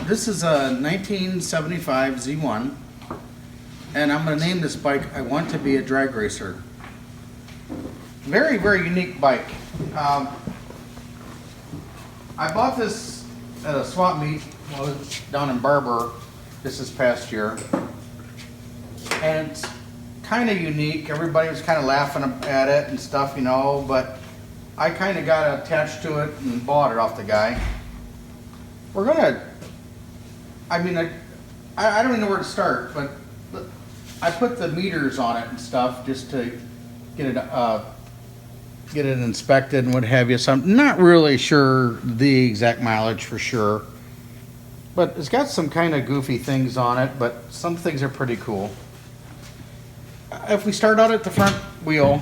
This is a 1975 Z1, and I'm going to name this bike I Want to Be a Drag Racer. Very, very unique bike. I bought this at a swap meet down in Barber this past year, and it's kind of unique. Everybody was kind of laughing at it and stuff, you know, but I kind of got attached to it and bought it off the guy. We're gonna, I mean, I don't even know where to start, but I put the meters on it and stuff just to get it inspected and what have you. So I'm not really sure the exact mileage for sure, but it's got some kind of goofy things on it, but some things are pretty cool. If we start out at the front wheel,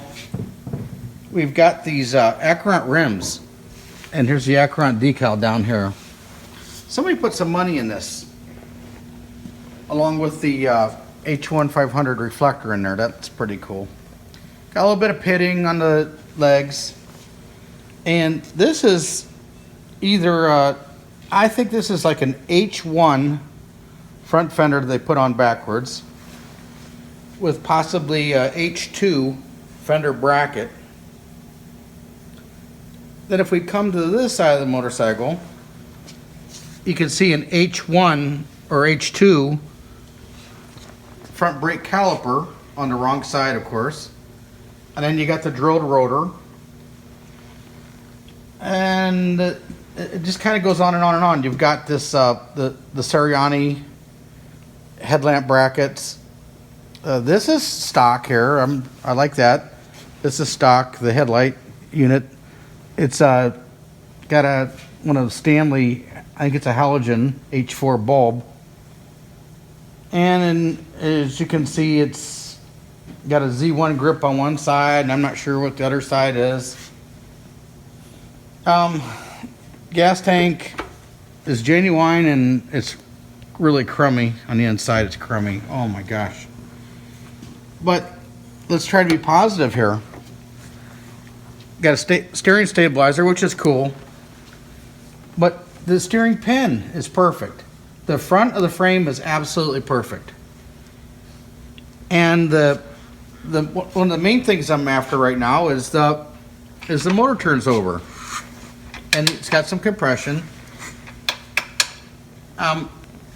we've got these Acurant rims, and here's the Acurant decal down here. Somebody put some money in this, along with the H1500 reflector in there. That's pretty cool. Got a little bit of pitting on the legs, and this is either I think this is like an H1 front fender they put on backwards, with possibly a H2 fender bracket. Then if we come to this side of the motorcycle, you can see an H1 or H2 front brake caliper on the wrong side, of course. And then you got the drilled rotor. And it just kind of goes on and on and on. You've got this, the Sariani headlamp brackets. This is stock here. I like that. This is stock, the headlight unit. It's got one of the Stanley, I think it's a halogen H4 bulb. And as you can see, it's got a Z1 grip on one side, and I'm not sure what the other side is. Gas tank is genuine, and it's really crummy on the inside. It's crummy. Oh my gosh. But let's try to be positive here. Got a steering stabilizer, which is cool, but the steering pin is perfect. The front of the frame is absolutely perfect. And one of the main things I'm after right now is the motor turns over, and it's got some compression.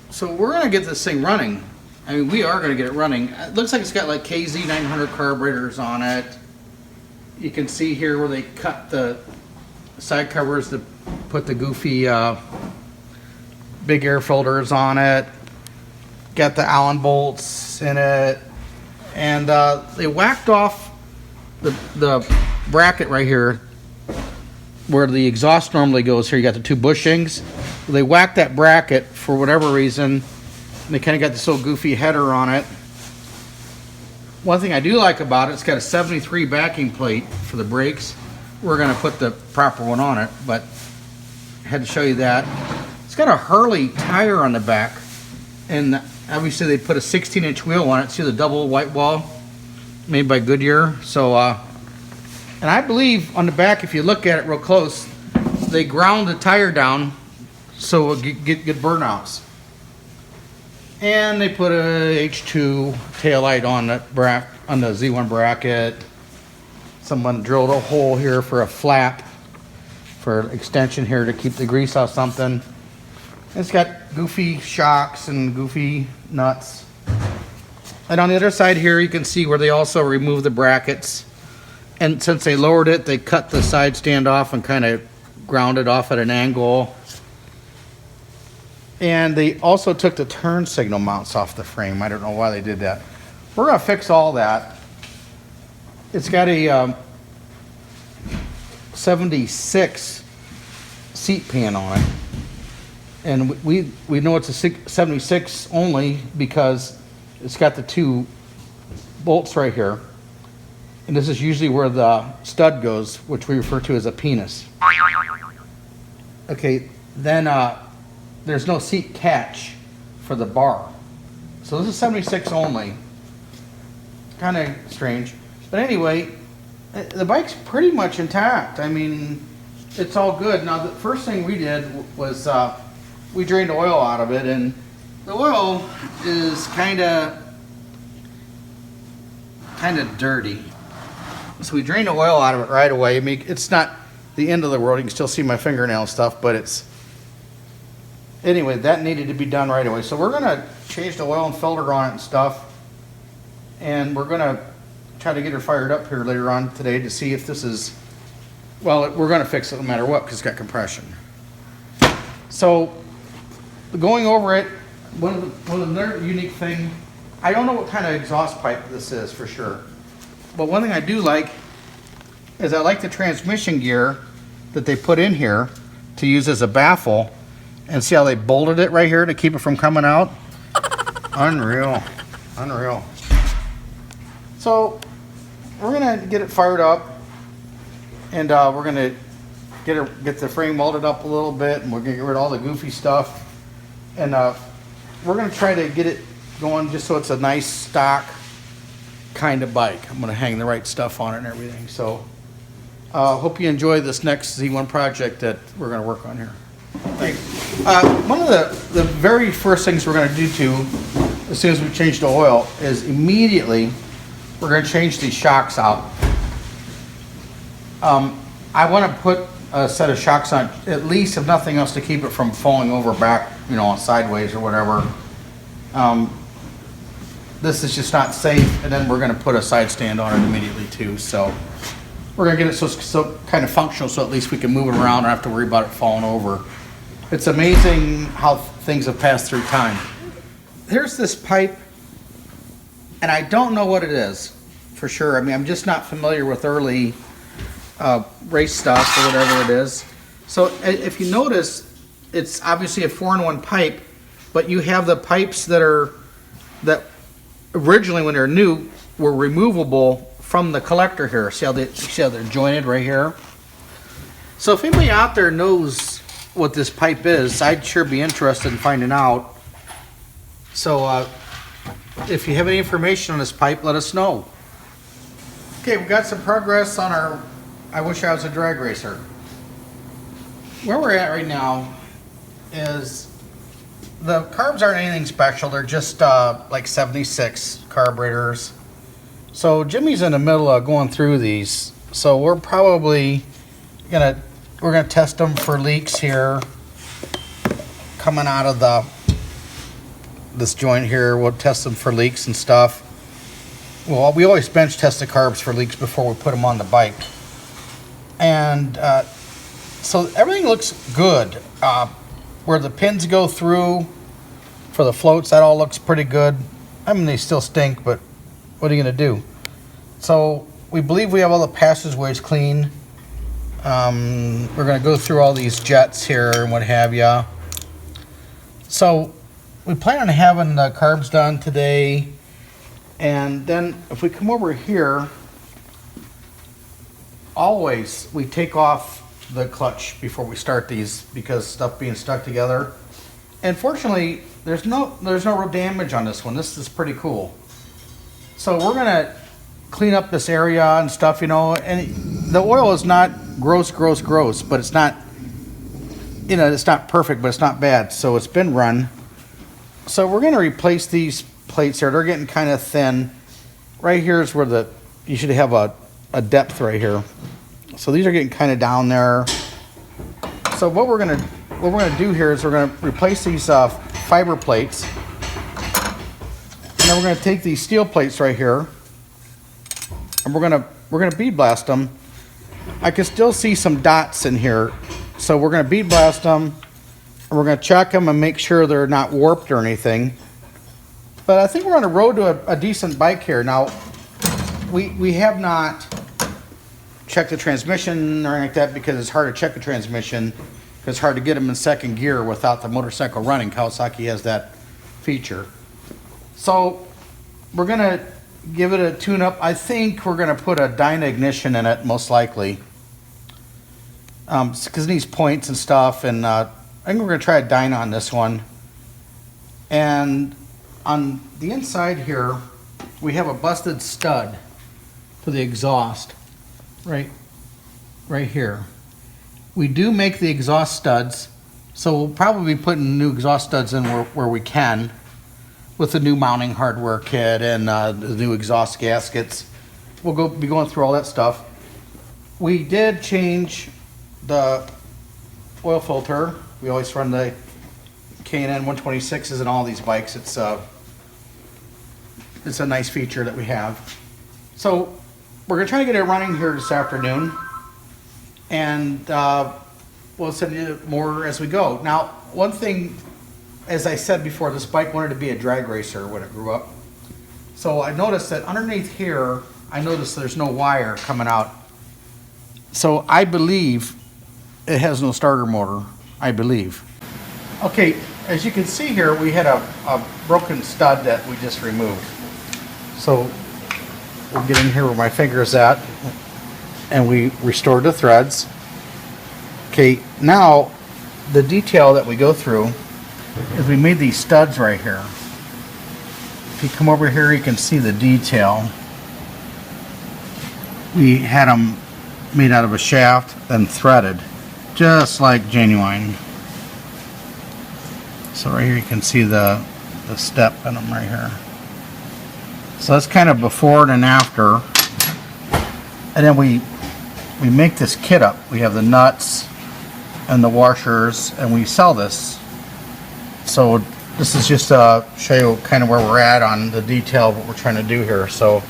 So we're gonna get this thing running. I mean, we are gonna get it running. It looks like it's got like Z1900 carburetors on it. You can see here where they cut the side covers to put the goofy big air filters on it. Got the Allen bolts in it, and they whacked off the bracket right here where the exhaust normally goes. Here you got the two bushings. They whacked that bracket for whatever reason, and they kind of got this little goofy header on it. One thing I do like about it, it's got a 73 backing plate for the brakes. We're going to put the proper one on it, but I had to show you that. It's got a Hurley tire on the back, and obviously they put a 16-inch wheel on it. See the double white wall made by Goodyear. So, and I believe on the back, if you look at it real close, they ground the tire down so it'll get good burnouts. And they put a H2 taillight on the Z1 bracket. Someone drilled a hole here for a flap for extension here to keep the grease off something. It's got goofy shocks and goofy nuts. And on the other side here, you can see where they also removed the brackets. And since they lowered it, they cut the side stand off and kind of ground it off at an angle. And they also took the turn signal mounts off the frame. I don't know why they did that. We're gonna fix all that. It's got a 76 seat pan on it. And we know it's a 76 only because it's got the two bolts right here. And this is usually where the stud goes, which we refer to as a penis. Okay, then there's no seat catch for the bar. So this is 76 only. Kind of strange. But anyway, the bike's pretty much intact. I mean, it's all good. Now, the first thing we did was we drained the oil out of it, and the oil is kind of dirty. So we drained the oil out of it right away. I mean, it's not the end of the world. You can still see my fingernail and stuff, but it's... Anyway, that needed to be done right away. So we're going to change the oil and filter on it and stuff. And we're going to try to get her fired up here later on today to see if this is... Well, we're going to fix it no matter what because it's got compression. So, going over it, one of the another unique thing, I don't know what kind of exhaust pipe this is for sure. But one thing I do like is I like the transmission gear that they put in here to use as a baffle. And see how they bolted it right here to keep it from coming out? Unreal. Unreal. So, we're going to get it fired up. And we're going to get the frame welded up a little bit. And we're going to get rid of all the goofy stuff. And we're going to try to get it going just so it's a nice stock kind of bike. I'm going to hang the right stuff on it and everything. So, hope you enjoy this next Z1 project that we're going to work on here. Thanks. One of the very first things we're going to do as soon as we change the oil is immediately we're going to change these shocks out. I want to put a set of shocks on, at least if nothing else, to keep it from falling over back, you know, sideways or whatever. This is just not safe, and then we're going to put a side stand on it immediately too. So we're going to get it so kind of functional, so at least we can move it around and have to worry about it falling over. It's amazing how things have passed through time. Here's this pipe, and I don't know what it is for sure. I mean, I'm just not familiar with early race stuff or whatever it is. So if you notice, it's obviously a 4-in-1 pipe, but you have the pipes that originally when they're new were removable from the collector here. See how they're jointed right here? So if anybody out there knows what this pipe is, I'd sure be interested in finding out. So if you have any information on this pipe, let us know. Okay, we got some progress on our I Wish I Was a Drag Racer. Where we're at right now is the carbs aren't anything special. They're just like 76 carburetors. So Jimmy's in the middle of going through these. So we're probably gonna test them for leaks here coming out of this joint here. We'll test them for leaks and stuff. Well, we always bench test the carbs for leaks before we put them on the bike. And so everything looks good. Where the pins go through for the floats, that all looks pretty good. I mean, they still stink, but what are you gonna do? So we believe we have all the passageways clean. We're gonna go through all these jets here and what have ya. So we plan on having the carbs done today. And then if we come over here, always we take off the clutch before we start these because stuff being stuck together. And fortunately, there's no real damage on this one. This is pretty cool. So we're gonna clean up this area and stuff, you know. And the oil is not gross, but it's not, you know, it's not perfect, but it's not bad. So it's been run. So we're gonna replace these plates here. They're getting kind of thin. Right here is where you should have a depth right here. So these are getting kind of down there. So what we're gonna do here is we're gonna replace these fiber plates, and then we're gonna take these steel plates right here, and we're gonna bead blast them. I can still see some dots in here, so we're gonna bead blast them, and we're gonna check them and make sure they're not warped or anything. But I think we're on the road to a decent bike here. Now, we have not checked the transmission or anything like that because it's hard to check the transmission because it's hard to get them in second gear without the motorcycle running. Kawasaki has that feature. So we're gonna give it a tune-up. I think we're gonna put a Dyna ignition in it, most likely. Because it needs points and stuff, and I think we're gonna try a Dyna on this one. And on the inside here, we have a busted stud for the exhaust, right here. We do make the exhaust studs So we'll probably be putting new exhaust studs in where we can, with the new mounting hardware kit and the new exhaust gaskets. We'll be going through all that stuff. We did change the oil filter. We always run the K&N 126s in all these bikes. It's a nice feature that we have. So we're gonna try to get it running here this afternoon, and we'll send you more as we go. Now, one thing, as I said before, this bike wanted to be a drag racer when it grew up. So I noticed that underneath here, there's no wire coming out. So I believe it has no starter motor, I believe. Okay, as you can see here, we had a broken stud that we just removed. So we'll get in here where my finger is at, and we restored the threads. Okay, now the detail that we go through is we made these studs right here. If you come over here, you can see the detail. We had them made out of a shaft and threaded, just like genuine. So right here you can see the step in them right here. So that's kind of before and after. And then we make this kit up. We have the nuts and the washers, and we sell this. So this is just to show you kind of where we're at on the detail of what we're trying to do here. So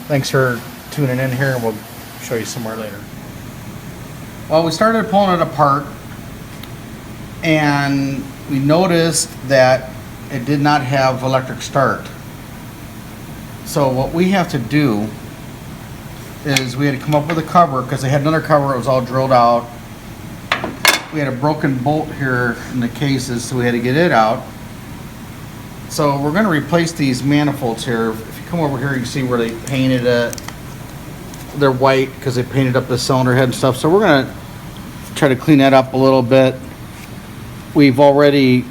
thanks for tuning in here, and we'll show you somewhere later. Well, we started pulling it apart, and we noticed that it did not have electric start. So what we have to do is we had to come up with a cover, because they had another cover. It was all drilled out. We had a broken bolt here in the cases, so we had to get it out. So we're going to replace these manifolds here. If you come over here, you can see where they painted it. They're white because they painted up the cylinder head and stuff. So we're going to try to clean that up a little bit. We've already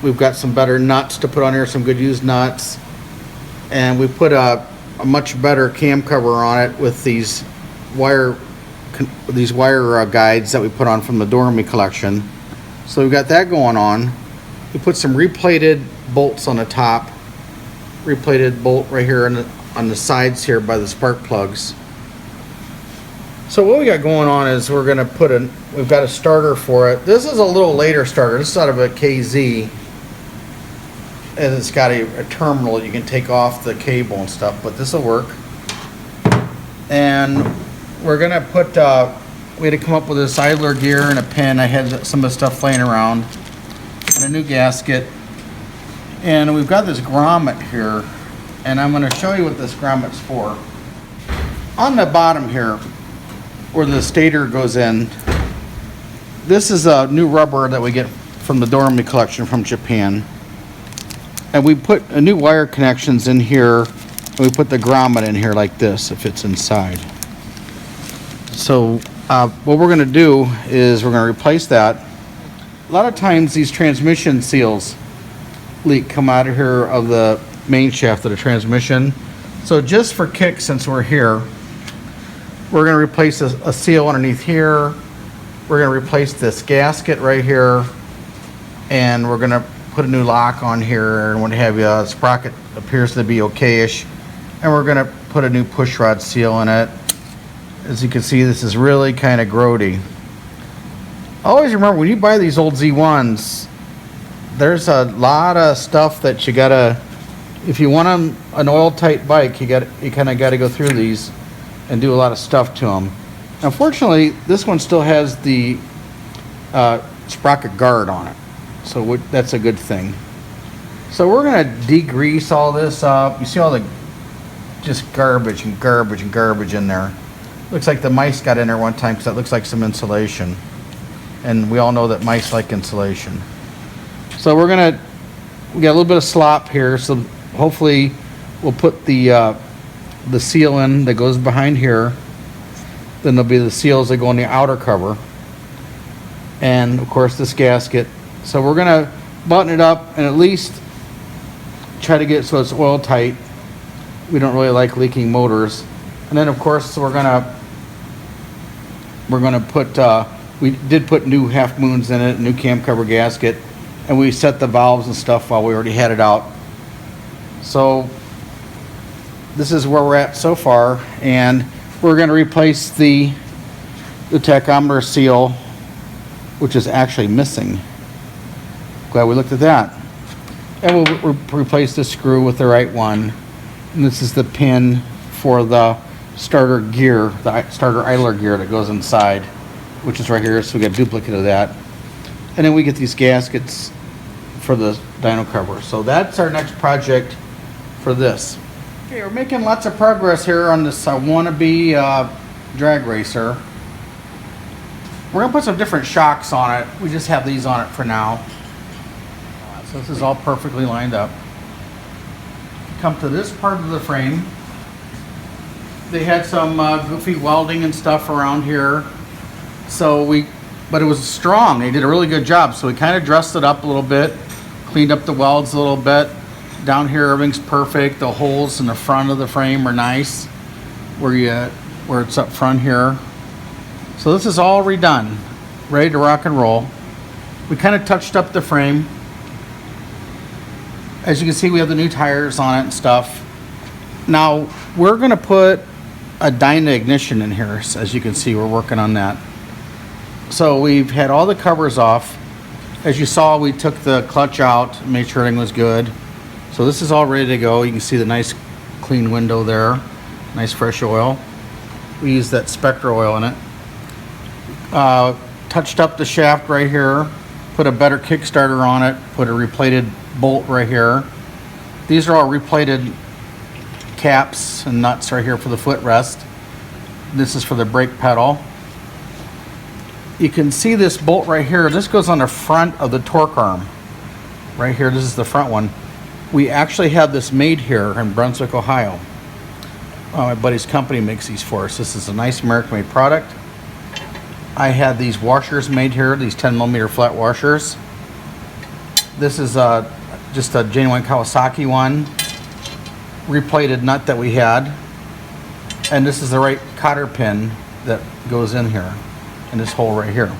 we've got some better nuts to put on here, some good used nuts, and we put a much better cam cover on it with these wire guides that we put on from the Dormy collection. So we've got that going on. We put some replated bolts on the top, replated bolt right here on the sides here by the spark plugs. So what we got going on is we're going to we've got a starter for it. This is a little later starter. This is out of a KZ, and it's got a terminal you can take off the cable and stuff, but this will work. And we're going to put, we had to come up with this idler gear and a pin. I had some of the stuff laying around, and a new gasket. And we've got this grommet here, and I'm going to show you what this grommet's for. On the bottom here, where the stator goes in, this is a new rubber that we get from the Dormy collection from Japan. And we put a new wire connections in here, and we put the grommet in here like this. It fits inside. So what we're going to do is we're going to replace that. A lot of times these transmission seals leak come out of here of the main shaft of the transmission. So just for kicks, since we're here, we're going to replace a seal underneath here. We're going to replace this gasket right here, and we're going to put a new lock on here and what have you. The sprocket appears to be okay-ish, and we're going to put a new push rod seal in it. As you can see, this is really kind of grody. Always remember, when you buy these old Z1s, there's a lot of stuff that you gotta, if you want an oil-tight bike, you kind of got to go through these and do a lot of stuff to them. Unfortunately, this one still has the sprocket guard on it, so that's a good thing. So we're going to degrease all this up. You see all the just garbage and garbage and garbage in there. Looks like the mice got in there one time because that looks like some insulation, and we all know that mice like insulation. So we got a little bit of slop here, so hopefully we'll put the seal in that goes behind here. Then there'll be the seals that go on the outer cover, and of course this gasket. So we're gonna button it up and at least try to get it so it's oil tight. We don't really like leaking motors. And then of course we're gonna put We did put new half moons in it, new cam cover gasket, and we set the valves and stuff while we already had it out. So this is where we're at so far, and we're going to replace the tachometer seal, which is actually missing. Glad we looked at that. And we'll replace the screw with the right one. And this is the pin for the starter gear, the starter idler gear that goes inside, which is right here. So we got a duplicate of that. And then we get these gaskets for the dyno cover. So that's our next project for this. Okay, we're making lots of progress here on this wannabe drag racer. We're gonna put some different shocks on it. We just have these on it for now. So this is all perfectly lined up. Come to this part of the frame. They had some goofy welding and stuff around here. But it was strong. They did a really good job. So we kind of dressed it up a little bit, cleaned up the welds a little bit. Down here, everything's perfect. The holes in the front of the frame are nice, where it's up front here. So this is all redone, ready to rock and roll. We kind of touched up the frame. As you can see, we have the new tires on it and stuff. Now, we're gonna put a dyno ignition in here. So as you can see, we're working on that. So we've had all the covers off. As you saw, we took the clutch out, made sure everything was good. So this is all ready to go. You can see the nice clean window there. Nice fresh oil. We used that Spectra oil in it. Touched up the shaft right here. Put a better Kickstarter on it. Put a replated bolt right here. These are all replated caps and nuts right here for the footrest. This is for the brake pedal. You can see this bolt right here. This goes on the front of the torque arm. Right here, this is the front one. We actually have this made here in Brunswick, Ohio. My buddy's company makes these for us. This is a nice American-made product. I had these washers made here, these 10mm flat washers. This is just a genuine Kawasaki one, replated nut that we had. And this is the right cotter pin that goes in here, in this hole right here.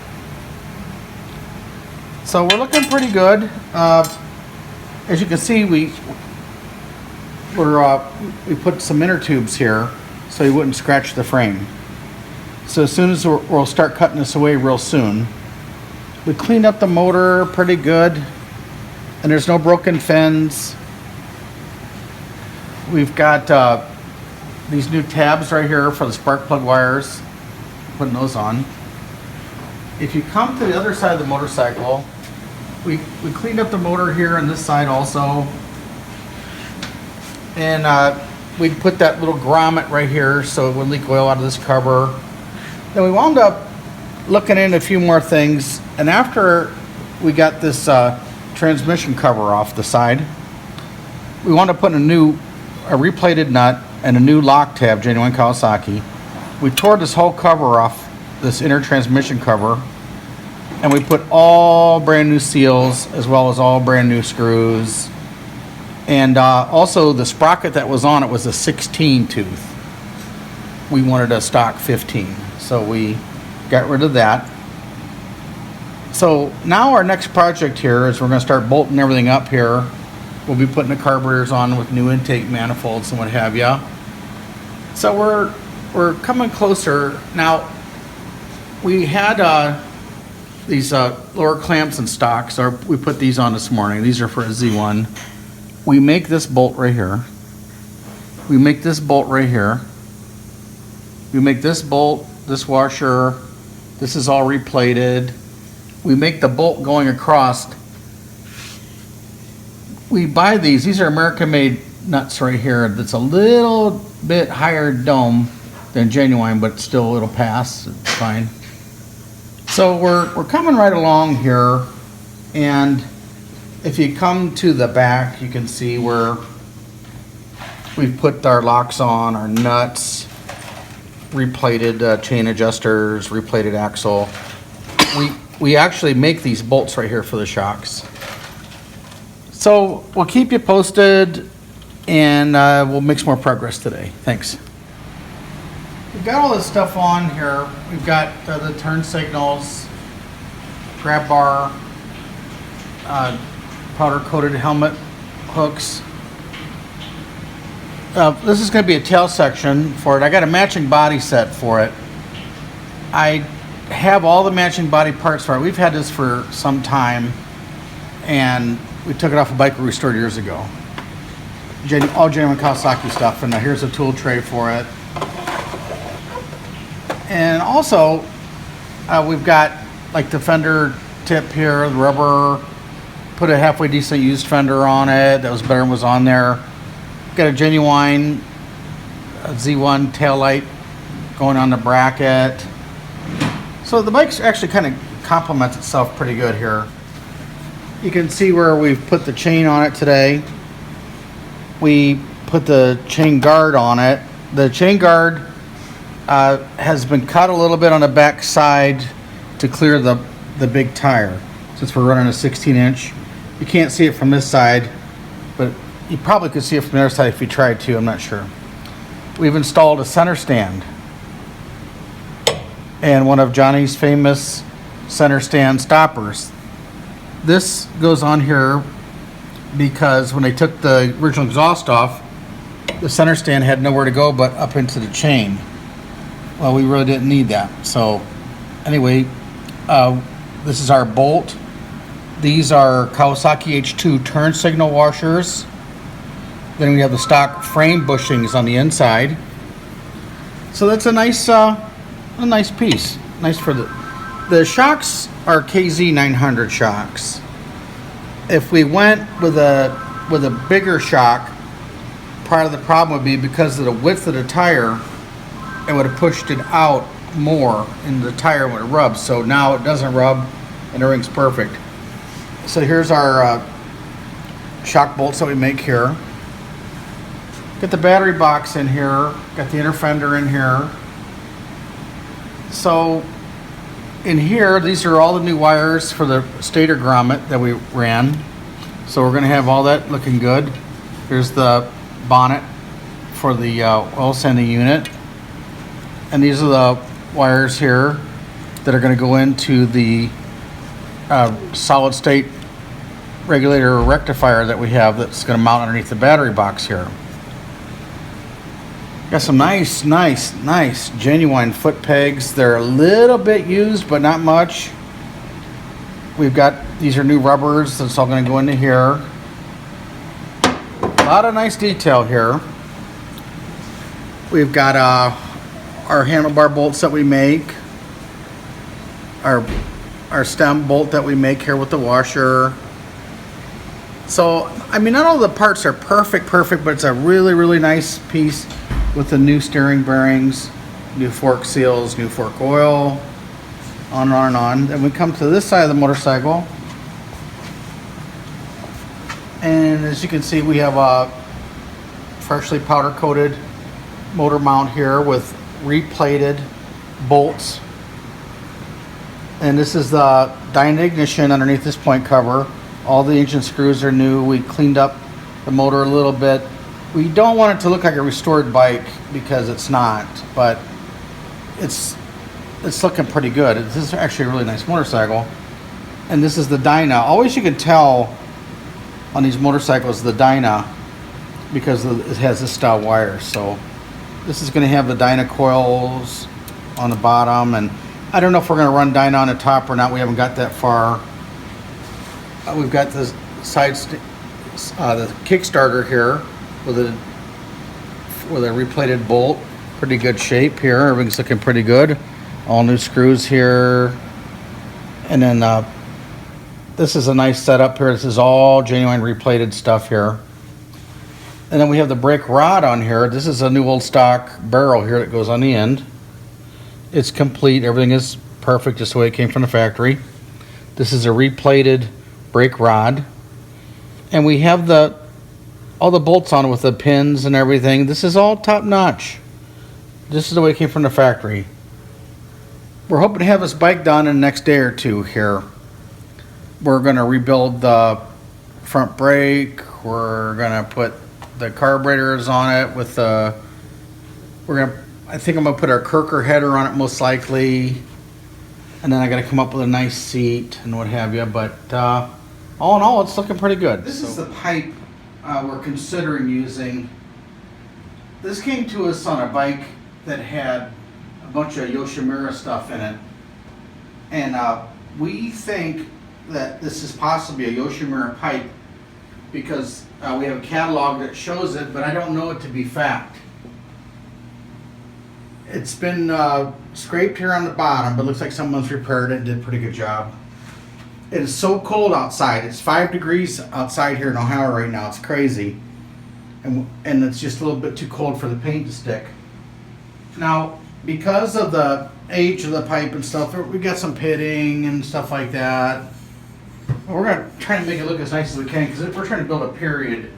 So we're looking pretty good. As you can see, we put some inner tubes here so you wouldn't scratch the frame. So as soon as we'll start cutting this away real soon. We cleaned up the motor pretty good, and there's no broken fins. We've got these new tabs right here for the spark plug wires. Putting those on. If you come to the other side of the motorcycle, we cleaned up the motor here on this side also. And we put that little grommet right here so it wouldn't leak oil out of this cover. Then we wound up looking into a few more things. And after we got this transmission cover off the side, we wound up putting a replated nut and a new lock tab, genuine Kawasaki. We tore this whole cover off, this inner transmission cover, and we put all brand new seals as well as all brand new screws. And also the sprocket that was on it was a 16 tooth. We wanted a stock 15, so we got rid of that. So now our next project here is we're going to start bolting everything up here. We'll be putting the carburetors on with new intake manifolds and what have you. So we're coming closer. Now, we had these lower clamps in stock, so we put these on this morning. These are for a Z1. We make this bolt right here. We make this bolt right here. We make this bolt, this washer. This is all replated. We make the bolt going across. We buy these. These are American-made nuts right here. That's a little bit higher dome than genuine, but still it'll pass. It's fine. So we're coming right along here, and if you come to the back, you can see where we've put our locks on, our nuts, replated chain adjusters, replated axle. We actually make these bolts right here for the shocks. So we'll keep you posted, and we'll make some more progress today. Thanks. We've got all this stuff on here. We've got the turn signals grab bar, powder coated helmet hooks. This is going to be a tail section for it. I got a matching body set for it. I have all the matching body parts for it. We've had this for some time, and we took it off a bike we restored years ago. All genuine Kawasaki stuff, and here's a tool tray for it. And also, we've got like the fender tip here, the rubber, put a halfway decent used fender on it. That was better than was on there. Got a genuine Z1 taillight going on the bracket. So the bike actually kind of complements itself pretty good here. You can see where we've put the chain on it today. We put the chain guard on it. The chain guard has been cut a little bit on the back side to clear the big tire, since we're running a 16-inch. You can't see it from this side, but you probably could see it from the other side if you tried to. I'm not sure. We've installed a center stand and one of Johnny's famous center stand stoppers. This goes on here because when they took the original exhaust off, the center stand had nowhere to go but up into the chain. Well, we really didn't need that. So anyway, this is our bolt. These are Kawasaki H2 turn signal washers. Then we have the stock frame bushings on the inside. So that's a nice piece. Nice for the shocks are KZ900 shocks. If we went with a bigger shock, part of the problem would be because of the width of the tire, it would have pushed it out more and the tire would have rubbed. So now it doesn't rub and everything's perfect. So here's our shock bolts that we make here. Got the battery box in here, got the inner fender in here. So in here, these are all the new wires for the stator grommet that we ran. So we're gonna have all that looking good. Here's the bonnet for the oil sending unit. And these are the wires here that are gonna go into the solid state regulator or rectifier that we have that's gonna mount underneath the battery box here. Got some nice genuine foot pegs. They're a little bit used, but not much. We've got, these are new rubbers. That's all going to go into here. A lot of nice detail here. We've got our handlebar bolts that we make. Our stem bolt that we make here with the washer. So, I mean, not all the parts are perfect, but it's a really nice piece with the new steering bearings, new fork seals, new fork oil, on and on and on. Then we come to this side of the motorcycle, and as you can see, we have a freshly powder coated motor mount here with replated bolts. And this is the Dyna ignition underneath this point cover. All the engine screws are new. We cleaned up the motor a little bit. We don't want it to look like a restored bike because it's not, but it's looking pretty good. This is actually a really nice motorcycle. And this is the Dyna. Always you can tell on these motorcycles the Dyna because it has this style wire. So this is going to have the Dyna coils on the bottom, and I don't know if we're going to run Dyna on the top or not. We haven't got that far. We've got the the Kickstarter here with a replated bolt. Pretty good shape here. Everything's looking pretty good. All new screws here. And then this is a nice setup here. This is all genuine replated stuff here. And then we have the brake rod on here. This is a new old stock barrel here that goes on the end. It's complete. Everything is perfect just the way it came from the factory. This is a replated brake rod. And we have all the bolts on it with the pins and everything. This is all top notch. This is the way it came from the factory. We're hoping to have this bike done in the next day or two here. We're going to rebuild the front brake. We're going to put the carburetors on it with the, I think I'm going to put our Kirker header on it most likely. And then I got to come up with a nice seat and what have you. But all in all, it's looking pretty good. This is the pipe we're considering using. This came to us on a bike that had a bunch of Yoshimura stuff in it. And we think that this is possibly a Yoshimura pipe because we have a catalog that shows it, but I don't know it to be fact. It's been scraped here on the bottom, but it looks like someone's repaired it and did a pretty good job. It is so cold outside. It's 5 degrees outside here in Ohio right now. It's crazy. And it's just a little bit too cold for the paint to stick. Now, because of the age of the pipe and stuff, we got some pitting and stuff like that. We're going to try to make it look as nice as we can because we're trying to build a period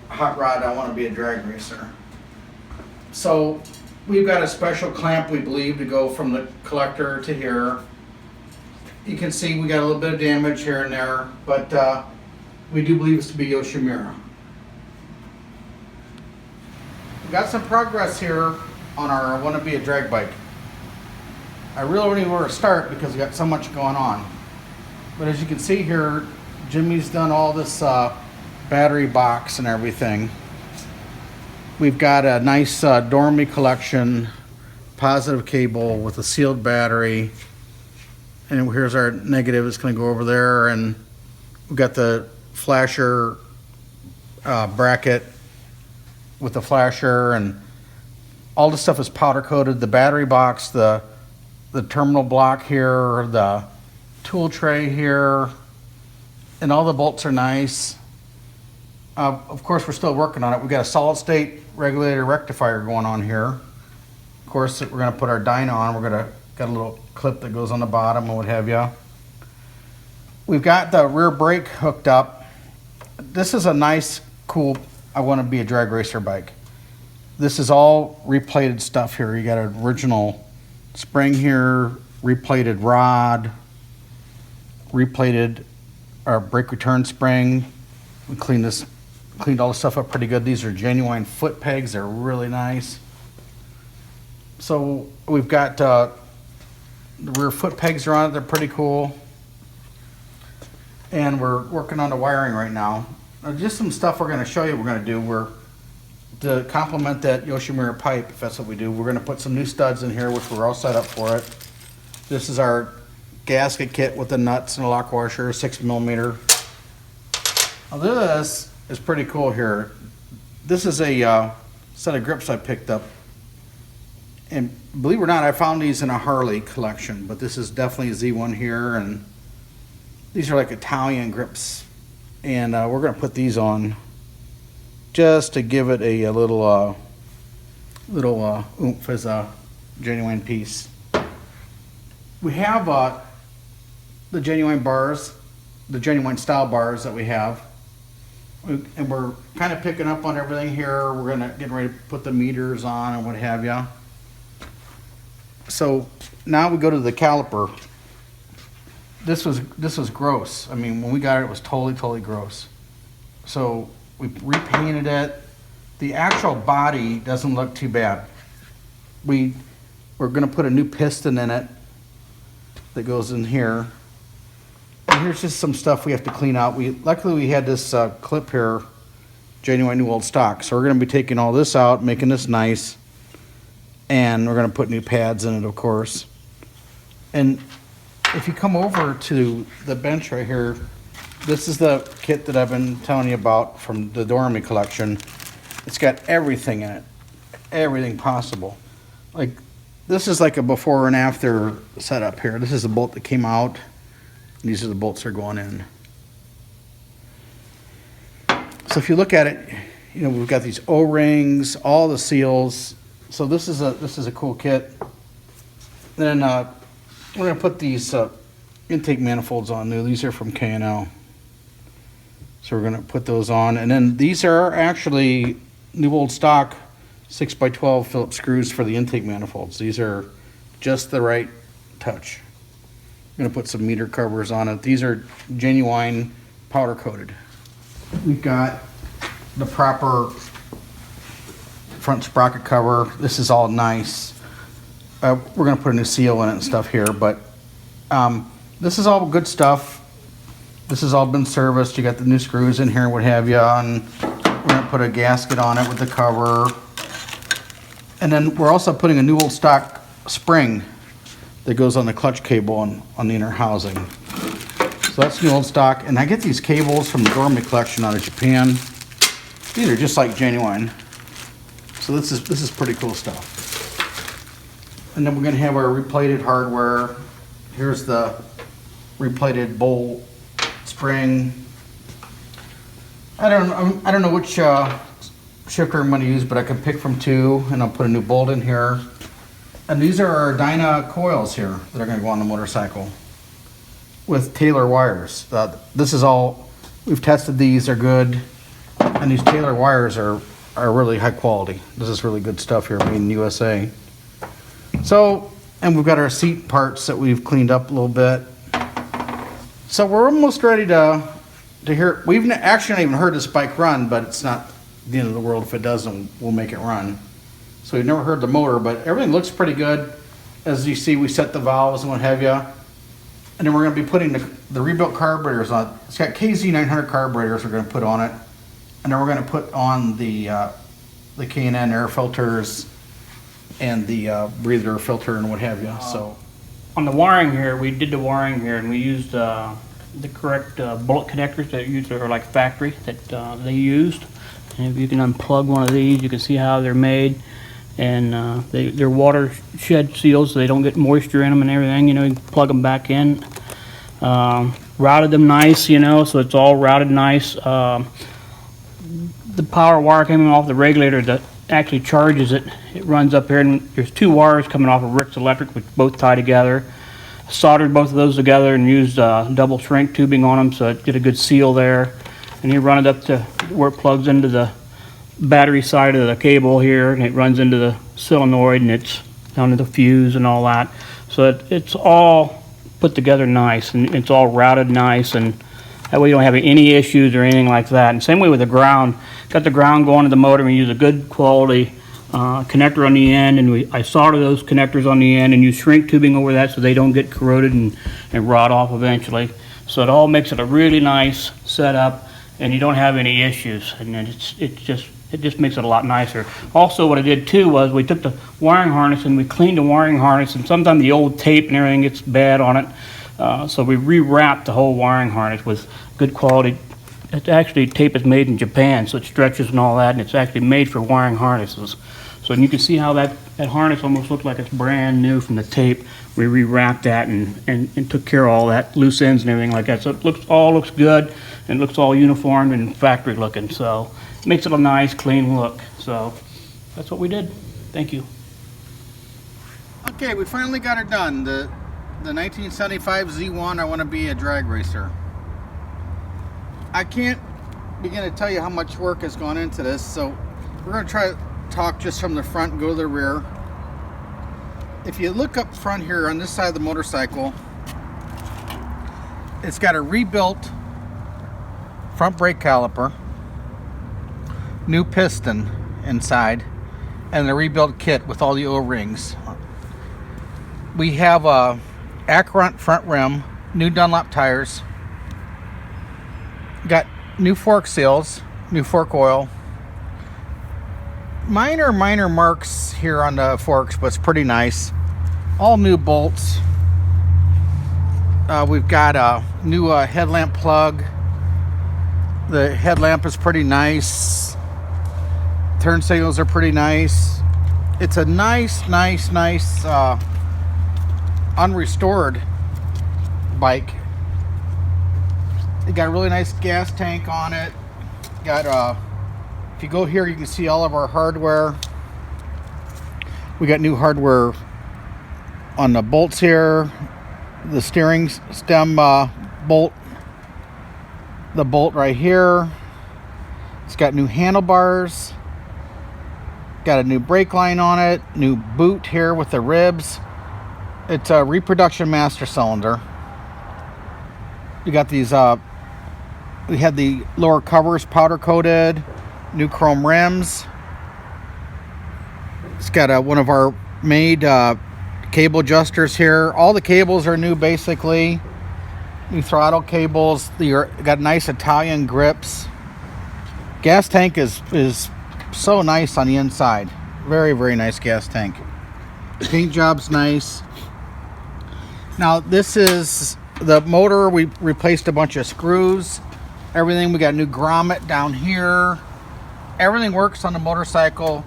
hot rod. I want to be a drag racer. So we've got a special clamp, we believe, to go from the collector to here. You can see we got a little bit of damage here and there, but we do believe it's to be Yoshimura. We've got some progress here on our want to be a drag bike. I really don't even know where to start because we got so much going on. But as you can see here, Jimmy's done all this battery box and everything. We've got a nice Dormy collection, positive cable with a sealed battery. And here's our negative. It's going to go over there. And we've got the flasher bracket with the flasher. And all this stuff is powder coated. The battery box, the terminal block here, the tool tray here. And all the bolts are nice. Of course, we're still working on it. We've got a solid state regulator rectifier going on here. Of course, we're going to put our dyno on. We're going to got a little clip that goes on the bottom and what have you. We've got the rear brake hooked up. This is a nice, cool, I want to be a drag racer bike. This is all replated stuff here. You got an original spring here, replated rod, replated our brake return spring. We cleaned all the stuff up pretty good. These are genuine foot pegs. They're really nice. So we've got the rear foot pegs are on it. They're pretty cool. And we're working on the wiring right now. Just some stuff we're going to show you we're going to do. To complement that Yoshimura pipe, if that's what we do, we're going to put some new studs in here, which we're all set up for it. This is our gasket kit with the nuts and a lock washer, 6mm. Now this is pretty cool here. This is a set of grips I picked up. And believe it or not, I found these in a Harley collection, but this is definitely a Z1 here, and these are like Italian grips. And we're going to put these on just to give it a little oomph as a genuine piece. We have the genuine bars, the genuine style bars that we have. And we're kind of picking up on everything here. We're getting ready to put the meters on and what have you. So now we go to the caliper. This was gross. I mean, when we got it, it was totally gross. So we repainted it. The actual body doesn't look too bad. We're going to put a new piston in it that goes in here. And here's just some stuff we have to clean out. Luckily we had this clip here, genuine new old stock. So we're going to be taking all this out, making this nice. And we're going to put new pads in it, of course. And if you come over to the bench right here, this is the kit that I've been telling you about from the Dormy collection. It's got everything in it, everything possible. Like, this is like a before and after setup here. This is the bolt that came out. And these are the bolts that are going in. So if you look at it, you know, we've got these O-rings, all the seals. So this is a cool kit. Then we're going to put these intake manifolds on new. These are from K&L. So we're going to put those on. And then these are actually new old stock 6x12 Phillips screws for the intake manifolds. These are just the right touch. I'm going to put some meter covers on it. These are genuine powder coated. We've got the proper front sprocket cover. This is all nice. We're going to put a new seal in it and stuff here, but This is all good stuff. This has all been serviced. You got the new screws in here and what have you, and we're gonna put a gasket on it with the cover. And then we're also putting a new old stock spring that goes on the clutch cable on the inner housing. So that's new old stock. And I get these cables from the Gourmet collection out of Japan. These are just like genuine. So this is pretty cool stuff. And then we're gonna have our replated hardware. Here's the replated bowl spring. I don't know which shifter I'm going to use, but I can pick from two, and I'll put a new bolt in here. And these are our Dyna coils here that are going to go on the motorcycle with Taylor wires. This is all, we've tested these, they're good, and these Taylor wires are really high quality. This is really good stuff here, made in USA. So, and we've got our seat parts that we've cleaned up a little bit. So we're almost ready to hear. We've actually not even heard this bike run, but it's not the end of the world if it doesn't. We'll make it run. So we've never heard the motor, but everything looks pretty good. As you see, we set the valves and what have you. And then we're going to be putting the rebuilt carburetors on. It's got Z1900 carburetors we're going to put on it. And then we're going to put on the K&N air filters and the breather filter and what have you. So on the wiring here, we did the wiring here, and we used the correct bullet connectors that are like factory that they used. And if you can unplug one of these, you can see how they're made. And they're watershed seals, so they don't get moisture in them and everything. You know, you can plug them back in. Routed them nice, you know, so it's all routed nice. The power wire coming off the regulator that actually charges it. It runs up here, and there's two wires coming off of Rick's Electric, which both tie together. Soldered both of those together and used double shrink tubing on them, so it did a good seal there. And you run it up to where it plugs into the battery side of the cable here, and it runs into the solenoid, and it's down to the fuse and all that. So it's all put together nice, and it's all routed nice, and that way you don't have any issues or anything like that. And same way with the ground. Got the ground going to the motor, and we use a good quality connector on the end, and I solder those connectors on the end and use shrink tubing over that so they don't get corroded and rot off eventually. So it all makes it a really nice setup, and you don't have any issues, and then it just makes it a lot nicer. Also, what I did too was we took the wiring harness and we cleaned the wiring harness, and sometimes the old tape and everything gets bad on it. So we rewrapped the whole wiring harness with good quality. It's actually, tape is made in Japan, so it stretches and all that, and it's actually made for wiring harnesses. So you can see how that harness almost looks like it's brand new from the tape. We rewrapped that and took care of all that loose ends and everything like that. So it all looks good, and it looks all uniform and factory looking. So it makes it a nice, clean look. So that's what we did. Thank you. okay, we finally got it done. The 1975 Z1. I want to be a drag racer. I can't begin to tell you how much work has gone into this. So we're going to try to talk just from the front and go to the rear. If you look up front here on this side of the motorcycle, it's got a rebuilt front brake caliper, new piston inside, and a rebuilt kit with all the O-rings. We have a Acront front rim, new Dunlop tires, got new fork seals, new fork oil, minor marks here on the forks, but it's pretty nice. All new bolts. We've got a new headlamp plug. The headlamp is pretty nice. Turn signals are pretty nice. It's a nice unrestored bike. It got a really nice gas tank on it. Got if you go here, you can see all of our hardware. We got new hardware on the bolts here, the steering stem bolt, the bolt right here. It's got new handlebars, got a new brake line on it, new boot here with the ribs. It's a reproduction master cylinder. You got these we had the lower covers powder coated, new chrome rims. It's got one of our made cable adjusters here. All the cables are new basically. New throttle cables. They got nice Italian grips. Gas tank is so nice on the inside. Very, very nice gas tank. Paint job's nice. Now this is the motor. We replaced a bunch of screws. Everything. We got a new grommet down here. Everything works on the motorcycle.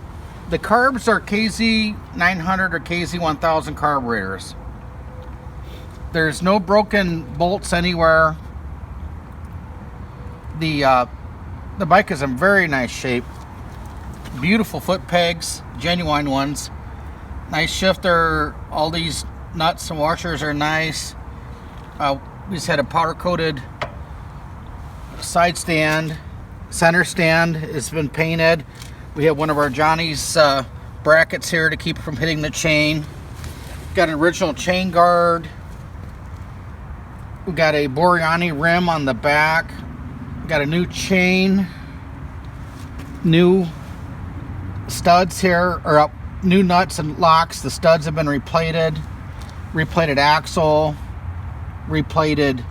The carbs are KZ900 or KZ1000 carburetors. There's no broken bolts anywhere. The bike is in very nice shape. Beautiful foot pegs, genuine ones. Nice shifter. All these nuts and washers are nice. We just had a powder coated side stand. Center stand has been painted. We have one of our Johnny's brackets here to keep it from hitting the chain. Got an original chain guard. We got a Boreani rim on the back. Got a new chain. New studs here, or new nuts and locks. The studs have been replated. Replated axle. Replated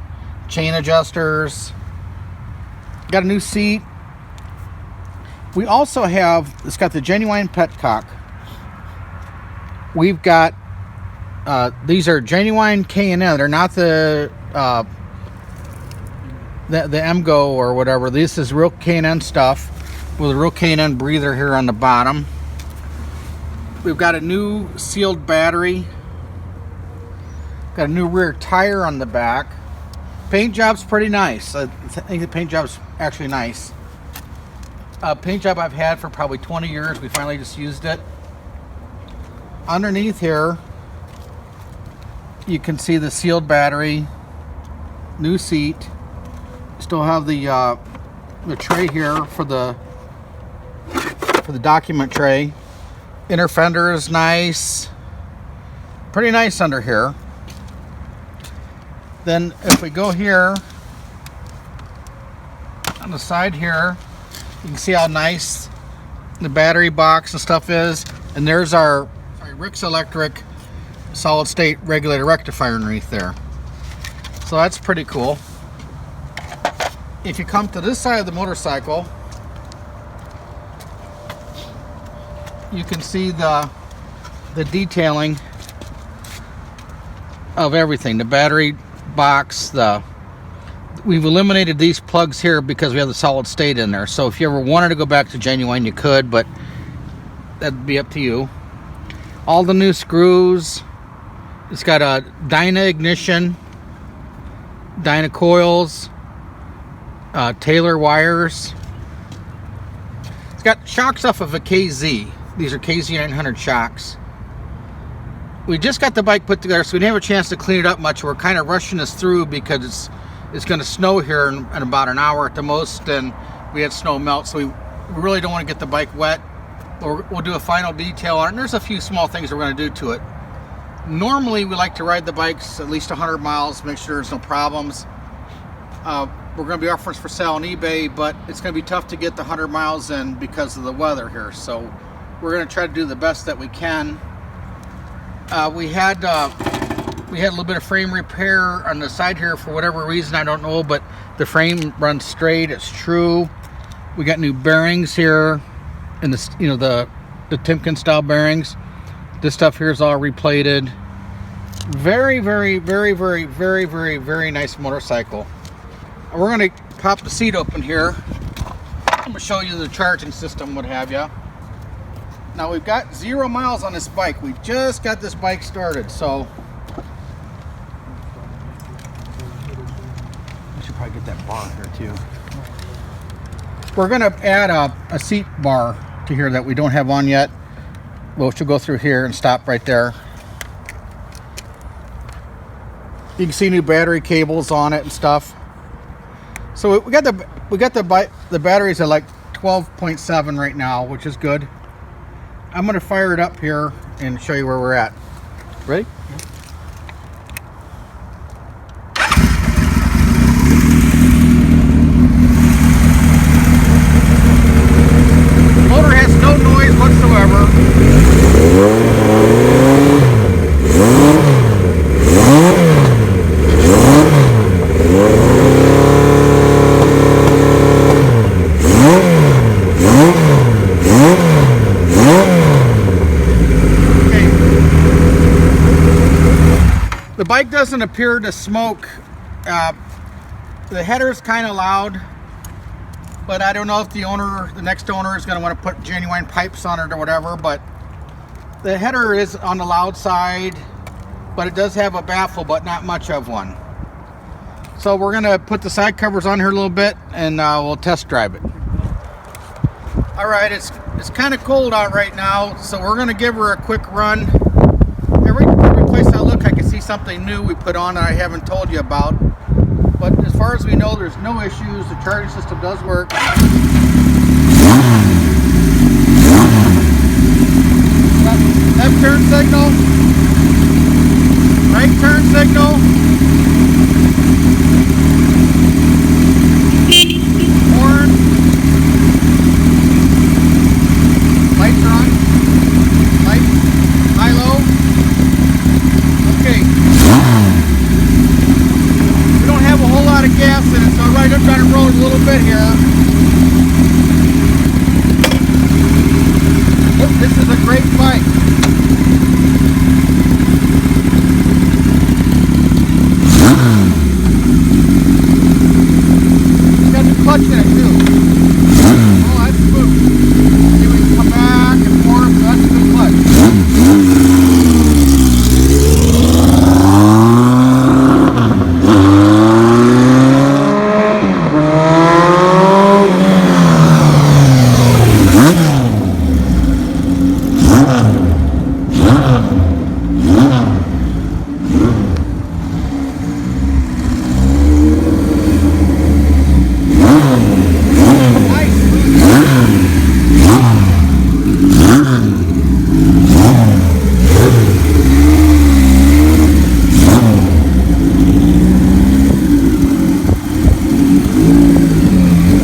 chain adjusters. Got a new seat. We also have, it's got the genuine petcock. We've got, these are genuine K&N. They're not the MGO or whatever. This is real K&N stuff with a real K&N breather here on the bottom. We've got a new sealed battery. Got a new rear tire on the back. Paint job's pretty nice. I think the paint job's actually nice. Paint job I've had for probably 20 years. We finally just used it. Underneath here, you can see the sealed battery, new seat. Still have the tray here for the document tray. Inner fender is nice. Pretty nice under here. Then if we go here on the side here, you can see how nice the battery box and stuff is. And there's our Rick's Electric solid state regulator rectifier underneath there. So that's pretty cool. If you come to this side of the motorcycle, you can see the detailing of everything. The battery box, we've eliminated these plugs here because we have the solid state in there. So if you ever wanted to go back to genuine, you could, but that'd be up to you. All the new screws. It's got a Dyna ignition, Dyna coils, Taylor wires. It's got shocks off of a KZ. These are KZ900 shocks. We just got the bike put together, so we didn't have a chance to clean it up much. We're kind of rushing this through because it's going to snow here in about an hour at the most, and we had snow melt, so we really don't want to get the bike wet. We'll do a final detail on it, and there's a few small things we're going to do to it. Normally, we like to ride the bikes at least 100 miles, make sure there's no problems. We're going to be offering for sale on eBay, but it's going to be tough to get the 100 miles in because of the weather here. So we're going to try to do the best that we can. We had a little bit of frame repair on the side here for whatever reason, I don't know, but the frame runs straight. It's true. We got new bearings here, and the Timken style bearings. This stuff here is all replated. Very, very, very, very, very, very, very nice motorcycle. We're going to pop the seat open here. I'm going to show you the charging system, what have you. Now we've got 0 miles on this bike. We just got this bike started, so I should probably get that bar here too. We're going to add a seat bar to here that we don't have on yet. We'll go through here and stop right there. You can see new battery cables on it and stuff. So we got the batteries at like 12.7 right now, which is good. I'm going to fire it up here and show you where we're at. Ready? The motor has no noise whatsoever. bike doesn't appear to smoke. The header's kind of loud, but I don't know if the next owner is going to want to put genuine pipes on it or whatever, but the header is on the loud side, but it does have a baffle, but not much of one. So we're going to put the side covers on here a little bit, and we'll test drive it. All right, it's kind of cold out right now, so we're going to give her a quick run. Every place I look, I can see something new we put on that I haven't told you about. But as far as we know, there's no issues. The charging system does work. Left turn signal. Right turn signal. Horn. Lights are on. Light. High, low. Okay. We don't have a whole lot of gas in it, so I'm right up down the road a little bit here. Oh, this is a great bike. It's got the clutch in it too. Oh, that's smooth. See, we can come back and forth. That's a good clutch.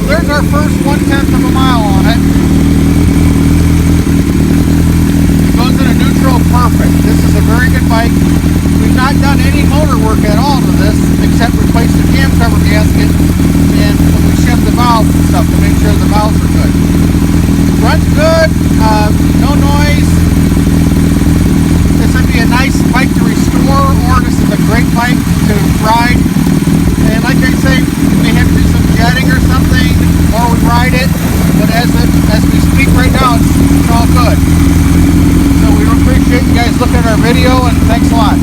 There's our first 1/10 of a mile on it. It goes into neutral perfect. This is a very good bike. We've not done any motor work at all to this except replace the cam cover gasket and we shim the valves and stuff to make sure the valves are good. Runs good, no noise. This would be a nice bike to restore, or this is a great bike to ride. And like I say, we may have to do some jetting or something, or we ride it, but as we speak right now, it's all good. So we appreciate you guys looking at our video, and thanks a lot.